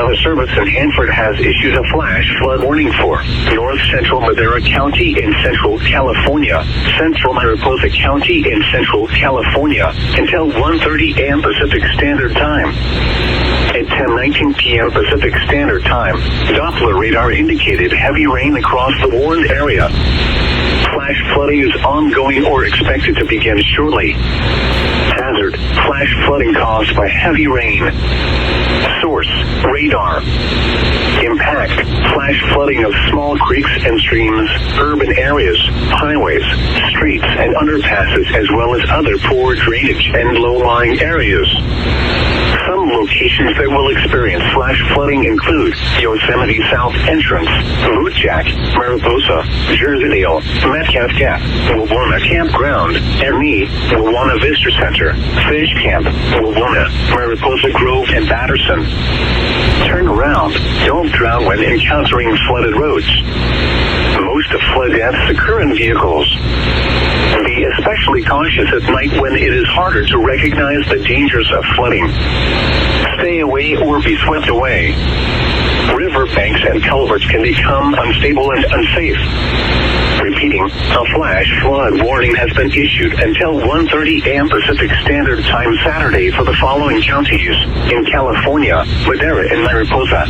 Weather Service in Hanford has issued a flash flood warning for North Central Madera County in Central California, Central Mariposa County in Central California, until 1:30 a.m. Pacific Standard Time. At 10:19 p.m. Pacific Standard Time, Doppler radar indicated heavy rain across the warned area. Flash flooding is ongoing or expected to begin shortly. Hazard: flash flooding caused by heavy rain. Source: radar. Impact: flash flooding of small creeks and streams, urban areas, highways, streets, and underpasses, as well as other poor drainage and low-lying areas. Some locations that will experience flash flooding include Yosemite South Entrance, Bootjack, Mariposa, Jerseydale, Metcalf Gap, Wawona Campground, Ernie, Wawona Visitor Center, Fish Camp, Wawona, Mariposa Grove, and Patterson. Turn around. Don't drown when encountering flooded roads. Most of flood deaths occur in vehicles. Be especially cautious at night when it is harder to recognize the dangers of flooding. Stay away or be swept away. River banks and culverts can become unstable and unsafe. Repeating, a flash flood warning has been issued until 1:30 a.m. Pacific Standard Time Saturday for the following counties in California: Madera and Mariposa.